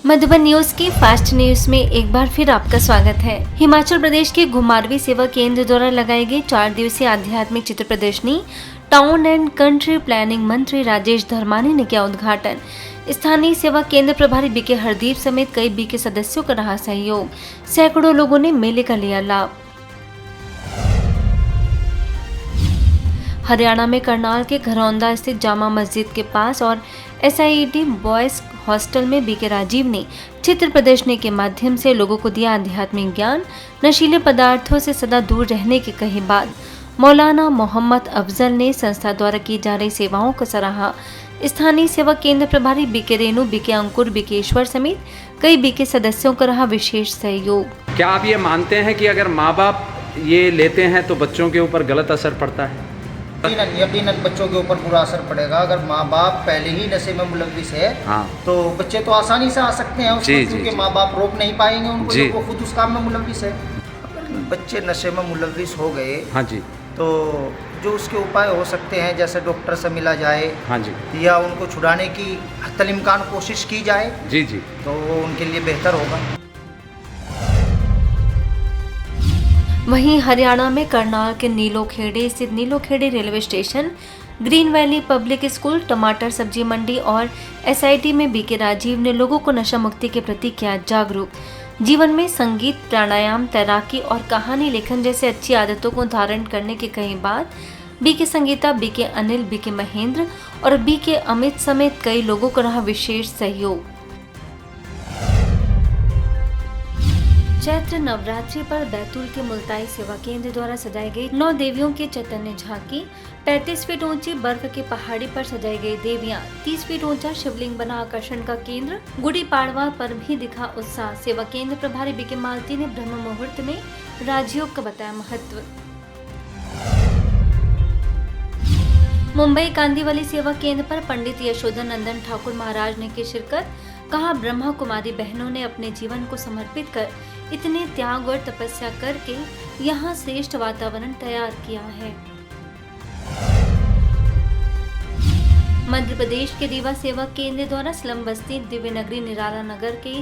Madhuban news की fast news में एक बार फिर आपका स्वागत है। हिमाचल प्रदेश के घुमारवीं सेवा केंद्र द्वारा लगाई गई 4 दिवसीय आध्यात्मिक चित्र प्रदर्शनी टाउन एंड कंट्री प्लानिंग मंत्री राजेश धर्मानी ने किया उद्घाटन। स्थानीय सेवा केंद्र प्रभारी बीके हरदीप समेत कई बीके सदस्यों का रहा सहयोग। सैकड़ों लोगों ने मेले का लिया लाभ। हरियाणा में करनाल के घरौंदा स्थित जामा मस्जिद के पास और SIET बॉयज हॉस्टल में बीके राजीव ने चित्र प्रदर्शनी के माध्यम से लोगों को दिया आध्यात्मिक ज्ञान। नशीले पदार्थों से सदा दूर रहने की कही बात। मौलाना मोहम्मद अफजल ने संस्था द्वारा की जा रही सेवाओं को सराहा। स्थानीय सेवा केंद्र प्रभारी बीके रेणु, बीके अंकुर, बीकेश्वर समेत कई बीके सदस्यों का रहा विशेष सहयोग। क्या आप ये मानते हैं कि अगर माँ बाप ये लेते हैं तो बच्चों के ऊपर गलत असर पड़ता है? यकीनन बच्चों के ऊपर बुरा असर पड़ेगा। अगर माँ बाप पहले ही नशे में मुलव्विस है तो बच्चे तो आसानी से आ सकते हैं उसको, क्योंकि माँ बाप रोक नहीं पाएंगे उनको, जब वो खुद उस काम में मुलव्विस है। बच्चे नशे में मुलव्विस हो गए तो जो उसके उपाय हो सकते हैं, जैसे डॉक्टर से मिला जाए या उनको छुड़ाने की हत्तल-इम्कान कोशिश की जाए तो उनके लिए बेहतर होगा। वहीं हरियाणा में करनाल के नीलोखेड़े स्थित नीलोखेड़े railway station, green valley public school, टमाटर सब्जी मंडी और SIT में बीके राजीव ने लोगों को नशा मुक्ति के प्रति किया जागरूक। जीवन में संगीत, प्राणायाम, तैराकी और कहानी लेखन जैसे अच्छी आदतों को धारण करने की कही बात। BK Sangeeta, BK Anil, BK Mahendra और बीके अमित समेत कई लोगों को रहा विशेष सहयोग। चैत्र नवरात्रि पर बैतूल के मुल्ताई सेवा केंद्र द्वारा सजाई गई 9 देवियों की चैतन्य झांकी। 35 फीट ऊंची बर्फ की पहाड़ी पर सजाई गई देवियां। 30 फीट ऊंचा शिवलिंग बना आकर्षण का केंद्र। गुड़ी पाड़वा पर भी दिखा उत्साह। सेवा केंद्र प्रभारी बीके मालती ने ब्रह्म मुहूर्त में राजयोग का बताया महत्व। मुंबई कांदीवली सेवा केंद्र पर पंडित यशोधर नंदन ठाकुर महाराज ने की शिरकत। कहा, ब्रह्मा कुमारी बहनों ने अपने जीवन को समर्पित कर इतने त्याग और तपस्या करके यहाँ श्रेष्ठ वातावरण तैयार किया है। मध्य प्रदेश के रीवा सेवा केंद्र द्वारा स्लम बस्ती दिव्य नगरी निराला नगर के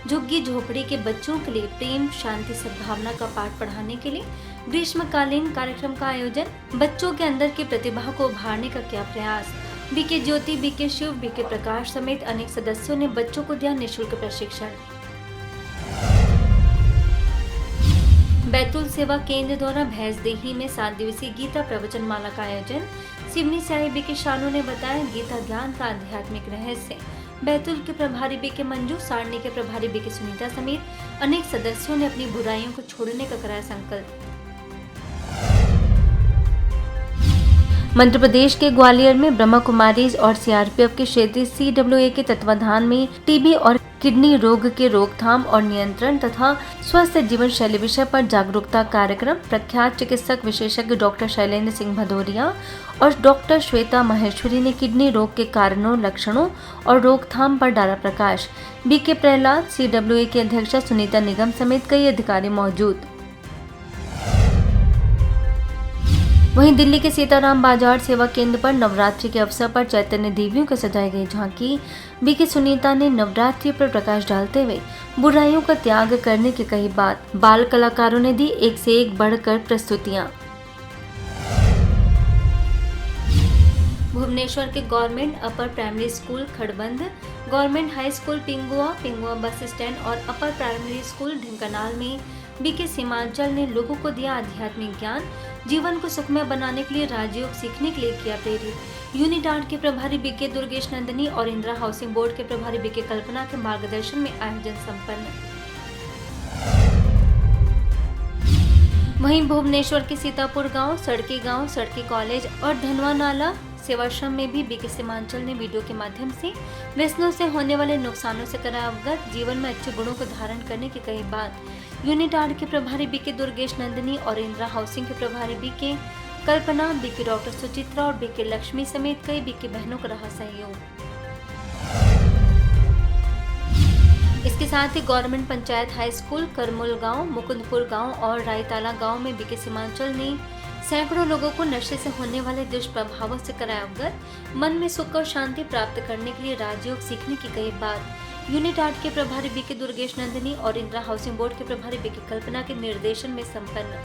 झुग्गी झोपड़ी के बच्चों के लिए प्रेम, शांति, सद्भावना का पाठ पढ़ाने के लिए ग्रीष्मकालीन कार्यक्रम का आयोजन। बच्चों के अंदर की प्रतिभा को उभारने का किया प्रयास। बीके ज्योति, बीके शिव, बीके प्रकाश समेत अनेक सदस्यों ने बच्चों को दिया निःशुल्क प्रशिक्षण। बैतूल सेवा केंद्र द्वारा भैंसदेही में 7 दिवसीय गीता प्रवचन माला का आयोजन। सिवनी से आए बीके शानू ने बताया गीता ज्ञान का आध्यात्मिक रहस्य। बैतूल के प्रभारी बीके मंजू, सारणी के प्रभारी बीके सुनीता समेत अनेक सदस्यों ने अपनी बुराइयों को छोड़ने का कराया संकल्प। मध्य प्रदेश के ग्वालियर में ब्रह्मा कुमारीज और CRPF के क्षेत्रीय CWA के तत्वाधान में TB और किडनी रोग के रोकथाम और नियंत्रण तथा स्वस्थ जीवन शैली विषय पर जागरूकता कार्यक्रम। प्रख्यात चिकित्सक विशेषज्ञ डॉक्टर शैलेंद्र सिंह भदौरिया और डॉक्टर श्वेता महेश्वरी ने किडनी रोग के कारणों, लक्षणों और रोकथाम पर डाला प्रकाश। बीके प्रहलाद, CWA की अध्यक्षा सुनीता निगम समेत कई अधिकारी मौजूद। वहीं दिल्ली के सीताराम बाजार सेवा केंद्र पर नवरात्रि के अवसर पर चैतन्य देवियों को सजाई गई झांकी। बीके सुनीता ने नवरात्रि पर प्रकाश डालते हुए बुराइयों का त्याग करने की कही बात। बाल कलाकारों ने दी एक से एक बढ़कर प्रस्तुतियां। भुवनेश्वर के government upper primary school Khadbandh, government high school Pingua bus stand और अपर प्राइमरी स्कूल ढिंकनाल में बीके सीमांचल ने लोगों को दिया आध्यात्मिक ज्ञान। जीवन को सुखमय बनाने के लिए राजयोग सीखने के लिए किया प्रेरित। यूनिटार्ट के प्रभारी बीके दुर्गेश नंदनी और इंदिरा हाउसिंग बोर्ड के प्रभारी बीके कल्पना के मार्गदर्शन में आयोजन संपन्न। वहीं भुवनेश्वर के सीतापुर गांव, सड़की कॉलेज और धनवा नाला सेवाश्रम में भी बीके सीमांचल ने वीडियो के माध्यम से व्यसनों से होने वाले नुकसानों से कराया अवगत। जीवन में अच्छे गुणों को धारण करने की कही बात। यूनिटार्ट के प्रभारी बीके दुर्गेश नंदनी और इंदिरा हाउसिंग के प्रभारी बीके कल्पना, बीके डॉक्टर सुचित्रा और बीके लक्ष्मी समेत कई बीके बहनों का रहा सहयोग। इसके साथ ही गवर्नमेंट पंचायत हाई स्कूल, करमुल गांव, मुकुंदपुर गांव और रायताला गांव में बीके सीमांचल ने सैकड़ों लोगों को नशे से होने वाले दुष्प्रभावों से कराया अवगत। मन में सुख और शांति प्राप्त करने के लिए राजयोग सीखने की कही बात। यूनिट 8 के प्रभारी बीके दुर्गेश नंदिनी और इंदिरा हाउसिंग बोर्ड के प्रभारी बीके कल्पना के निर्देशन में संपन्न।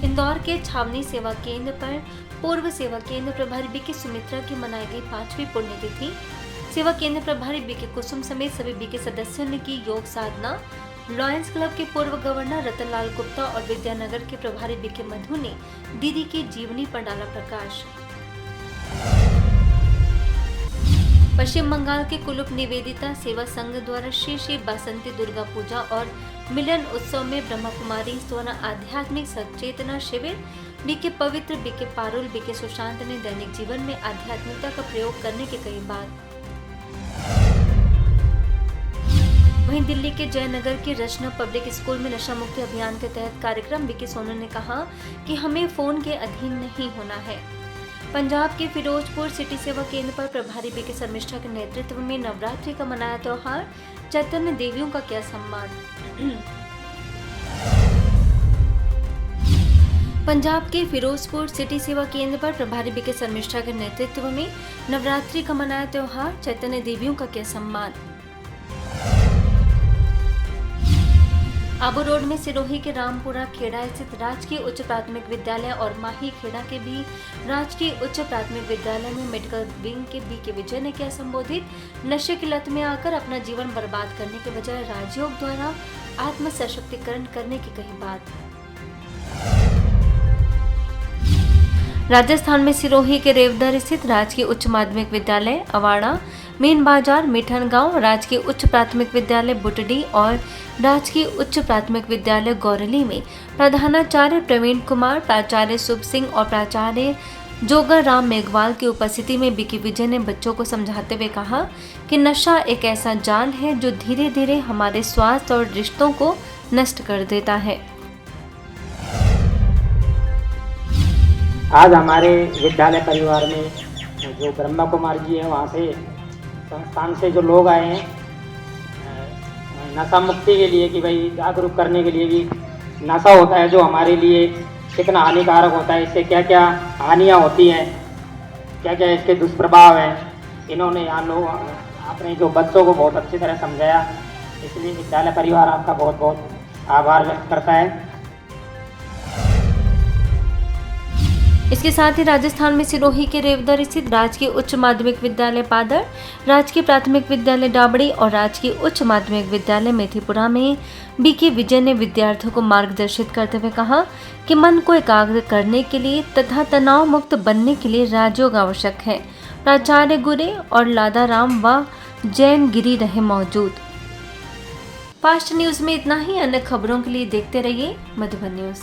इंदौर के छावनी सेवा केंद्र पर पूर्व सेवा केंद्र प्रभारी बीके सुमित्रा की मनाई गई 5वीं पुण्यतिथि। सेवा केंद्र प्रभारी बीके कुसुम समेत सभी बीके सदस्यों ने की योग साधना। लॉयंस क्लब के पूर्व गवर्नर रतनलाल गुप्ता और विद्यानगर के प्रभारी बीके मधु ने दीदी की जीवनी पर डाला प्रकाश। पश्चिम बंगाल के कुलुप निवेदिता सेवा संघ द्वारा श्री श्री बासंती दुर्गा पूजा और मिलन उत्सव में ब्रह्मा कुमारी द्वारा आध्यात्मिक सचेतना शिविर। बीके पवित्र, बीके पारुल, बीके सुशांत ने दैनिक जीवन में आध्यात्मिकता का प्रयोग करने की कही बात। वहीं दिल्ली के जयनगर के रचना पब्लिक स्कूल में नशा मुक्ति अभियान के तहत कार्यक्रम। बीके सोनू ने कहा कि हमें फोन के अधीन नहीं होना है। पंजाब के फिरोजपुर सिटी सेवा केंद्र पर प्रभारी बीके शर्मिष्ठा के नेतृत्व में नवरात्रि का मनाया त्योहार। चैतन्य देवियों का किया सम्मान। पंजाब के फिरोजपुर सिटी सेवा केंद्र पर प्रभारी बीके शर्मिष्ठा के नेतृत्व में नवरात्रि का मनाया त्योहार। चैतन्य देवियों का किया सम्मान। आबू रोड में सिरोही के रामपुरा खेड़ा स्थित राजकीय उच्च प्राथमिक विद्यालय और माही खेड़ा के भी राजकीय उच्च प्राथमिक विद्यालय में मेडिकल विंग के बीके विजय ने किया संबोधित। नशे की लत में आकर अपना जीवन बर्बाद करने के बजाय राजयोग द्वारा आत्म सशक्तिकरण करने की कही बात। राजस्थान में सिरोही के रेवदर स्थित राजकीय उच्च माध्यमिक विद्यालय अवाड़ा, मेन बाजार मिठन गांव, राजकीय उच्च प्राथमिक विद्यालय बुटडी और राजकीय उच्च प्राथमिक विद्यालय गौरली में प्रधानाचार्य प्रवीण कुमार, प्राचार्य शुभ सिंह और प्राचार्य जोगर राम मेघवाल की उपस्थिति में बीके विजय ने बच्चों को समझाते हुए कहा कि नशा एक ऐसा जाल है जो धीरे धीरे हमारे स्वास्थ्य और रिश्तों को नष्ट कर देता है। आज हमारे विद्यालय परिवार में जो ब्रह्मा कुमार जी हैं, वहाँ से संस्थान से जो लोग आए हैं नशा मुक्ति के लिए, कि भाई जागरूक करने के लिए भी नशा होता है जो हमारे लिए कितना हानिकारक होता है, इससे क्या क्या हानियाँ होती हैं, क्या क्या इसके दुष्प्रभाव हैं। इन्होंने यहाँ लोग अपने जो बच्चों को बहुत अच्छी तरह समझाया, इसलिए विद्यालय परिवार आपका बहुत बहुत आभार व्यक्त करता है। इसके साथ ही राजस्थान में सिरोही के रेवदर स्थित राजकीय उच्च माध्यमिक विद्यालय पादर, राजकीय प्राथमिक विद्यालय डाबड़ी और राजकीय उच्च माध्यमिक विद्यालय मेथीपुरा में बीके विजय ने विद्यार्थियों को मार्गदर्शित करते हुए कहा कि मन को एकाग्र करने के लिए तथा तनाव मुक्त बनने के लिए राजयोग आवश्यक है। प्राचार्य गुरे और लादाराम व जैन गिरी रहे मौजूद। फास्ट न्यूज में इतना ही। अन्य खबरों के लिए देखते रहिए मधुबन न्यूज।